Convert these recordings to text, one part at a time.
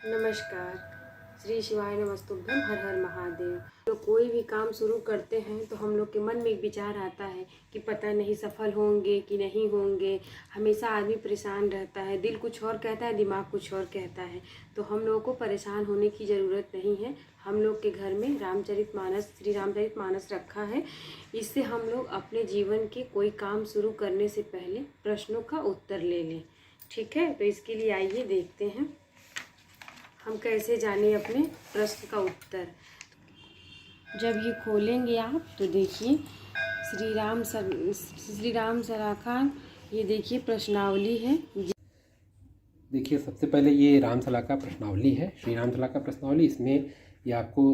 नमस्कार। श्री शिवाय नमस्तुभ्यम। हर हर महादेव। तो कोई भी काम शुरू करते हैं तो हम लोग के मन में एक विचार आता है कि पता नहीं सफल होंगे कि नहीं होंगे। हमेशा आदमी परेशान रहता है, दिल कुछ और कहता है, दिमाग कुछ और कहता है। तो हम लोगों को परेशान होने की ज़रूरत नहीं है। हम लोग के घर में रामचरितमानस, श्री रामचरितमानस रखा है। इससे हम लोग अपने जीवन के कोई काम शुरू करने से पहले प्रश्नों का उत्तर ले लें। ठीक है, तो इसके लिए आइए देखते हैं हम कैसे जाने अपने प्रश्न का उत्तर। जब ये खोलेंगे आप तो देखिए श्री राम सलाखा, ये देखिए प्रश्नावली है। देखिए सबसे पहले ये राम सलाखा प्रश्नावली है, श्री राम सलाखा प्रश्नावली। इसमें ये आपको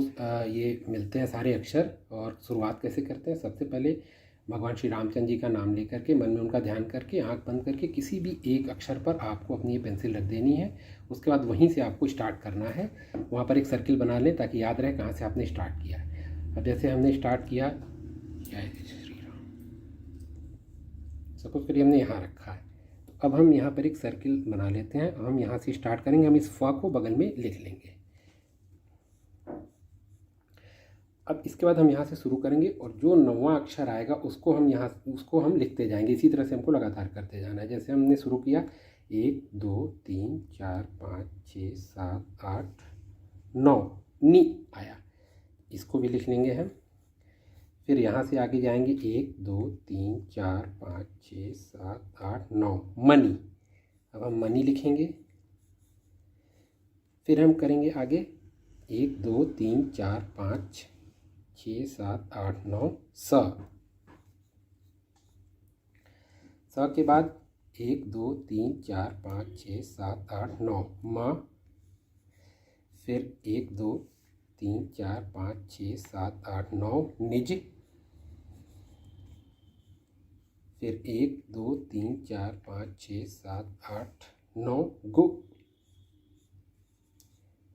ये मिलते हैं सारे अक्षर और शुरुआत कैसे करते हैं। सबसे पहले भगवान श्री रामचंद्र जी का नाम लेकर के मन में उनका ध्यान करके आंख बंद करके किसी भी एक अक्षर पर आपको अपनी ये पेंसिल रख देनी है। उसके बाद वहीं से आपको स्टार्ट करना है। वहाँ पर एक सर्किल बना लें ताकि याद रहे कहाँ से आपने स्टार्ट किया। अब जैसे हमने स्टार्ट किया जय श्री राम, सपोज करिए हमने यहाँ रखा है। अब हम यहाँ पर एक सर्किल बना लेते हैं। हम यहाँ से स्टार्ट करेंगे। हम इस फ को बगल में लिख लेंगे। अब इसके बाद हम यहाँ से शुरू करेंगे और जो 9वां अक्षर आएगा उसको हम लिखते जाएंगे। इसी तरह से हमको लगातार करते जाना है। जैसे हमने शुरू किया 1 2 3 4 5 6 7 8 9 नी आया, इसको भी लिख लेंगे हम। फिर यहाँ से आगे जाएंगे 1 2 3 4 5 6 7 8 9 मनी। अब हम मनी लिखेंगे। फिर हम करेंगे आगे 1 2 3 4 5 6 7 8 9 स के बाद 1 2 3 4 5 6 7 8 9 म। फिर 1 2 3 4 5 6 7 8 9 निज। फिर 1 2 3 4 5 6 7 8 9 गु।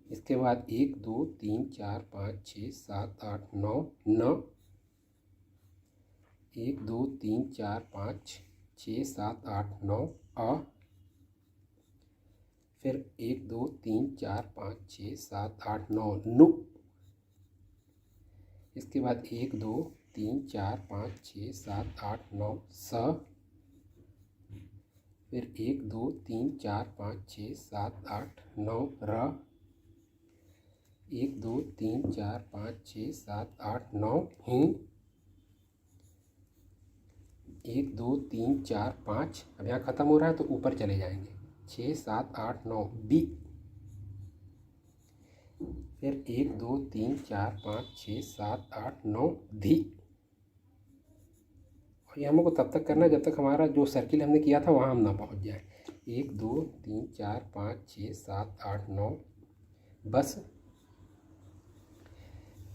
इसके बाद 1 2 3 4 5 6 7 8 9 न। 1 2 3 4 5 6 7 8 9 अ। फिर 1 2 3 4 5 6 7 8 9 नु। इसके बाद 1 2 3 4 5 6 7 8 9 स। फिर 1 2 3 4 5 6 7 8 9 र। 1 2 3 4 5 6 7 8 9 ही। 1 2 3 4 5, अब यहाँ ख़त्म हो रहा है तो ऊपर चले जाएंगे 6 7 8 9 बी। फिर 1 2 3 4 5 6 7 8 9 धी। और ये हमको तब तक करना है जब तक हमारा जो सर्किल हमने किया था वहाँ हम ना पहुँच जाए। 1 2 3 4 5 6 7 8 9 बस।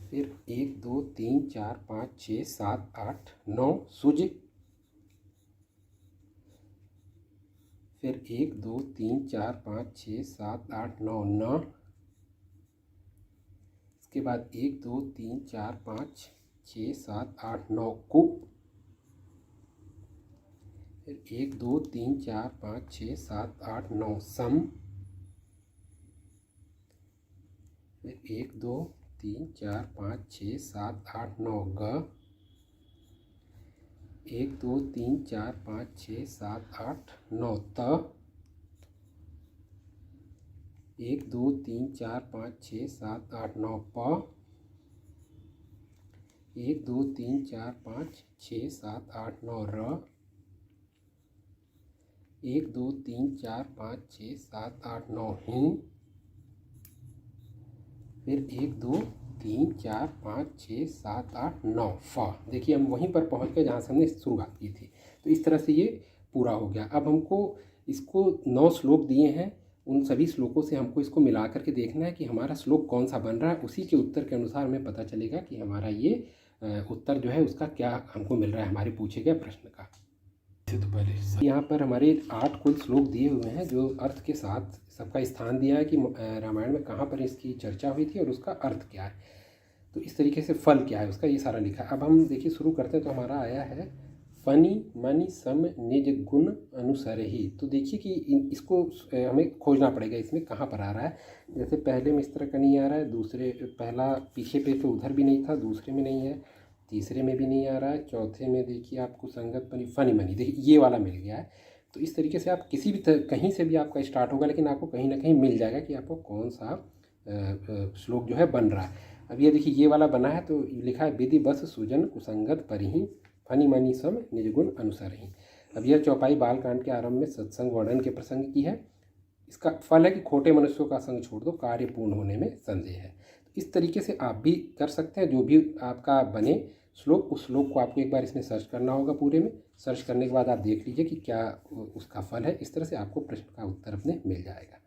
फिर 1 2 3 4 5 6 7 8 9 सूझ। फिर 1 2 3 4 5 6 7 8 9 न। इसके बाद 1 2 3 4 5 6 7 8 9 कु। फिर 1 2 3 4 5 6 7 8 9 सम। फिर 1 2 3 4 5 6 7 8 9 ग। 1 2 3 4 5 6 7 8 9 त। 1 2 3 4 5 6 7 8 9 प। 1 2 3 4 5 6 7 8 9 र। 1 2 3 4 5 6 7 8 9 ही। फिर 1 2 3 4 5 6 7 8 9 फ। देखिए हम वहीं पर पहुंच गए जहाँ से हमने शुरुआत की थी। तो इस तरह से ये पूरा हो गया। अब हमको इसको 9 श्लोक दिए हैं। उन सभी श्लोकों से हमको इसको मिला करके देखना है कि हमारा श्लोक कौन सा बन रहा है। उसी के उत्तर के अनुसार हमें पता चलेगा कि हमारा ये उत्तर जो है उसका क्या हमको मिल रहा है हमारे पूछे गए प्रश्न का। तो पहले यहाँ पर हमारे 8 कुल श्लोक दिए हुए हैं जो अर्थ के साथ सबका स्थान दिया है कि रामायण में कहाँ पर इसकी चर्चा हुई थी और उसका अर्थ क्या है। तो इस तरीके से फल क्या है उसका ये सारा लिखा है। अब हम देखिए शुरू करते हैं तो हमारा आया है फनी मनी सम निज गुण अनुसार ही। तो देखिए कि इसको हमें खोजना पड़ेगा इसमें कहाँ पर आ रहा है। जैसे पहले में इस तरह का नहीं आ रहा है, दूसरे पहला पीछे पे तो उधर भी नहीं था, दूसरे में नहीं है, तीसरे में भी नहीं आ रहा है, चौथे में देखिए आपको संगत बनी फनी मनी, देखिए ये वाला मिल गया है। तो इस तरीके से आप किसी भी कहीं से भी आपका स्टार्ट होगा, लेकिन आपको कहीं ना कहीं मिल जाएगा कि आपको कौन सा श्लोक जो है बन रहा है। अब ये देखिए ये वाला बना है, तो लिखा है विधि बस सुजन कुसंगत परिहि फनी मनी सम निज गुण अनुसार ही। अब यह चौपाई बालकांड के आरंभ में सत्संग वर्णन के प्रसंग की है। इसका फल है कि खोटे मनुष्यों का संग छोड़ दो, कार्य पूर्ण होने में संदेह है। इस तरीके से आप भी कर सकते हैं, जो भी आपका बने श्लोक, उस श्लोक को आपको एक बार इसमें सर्च करना होगा। पूरे में सर्च करने के बाद आप देख लीजिए कि क्या उसका फल है। इस तरह से आपको प्रश्न का उत्तर अपने मिल जाएगा।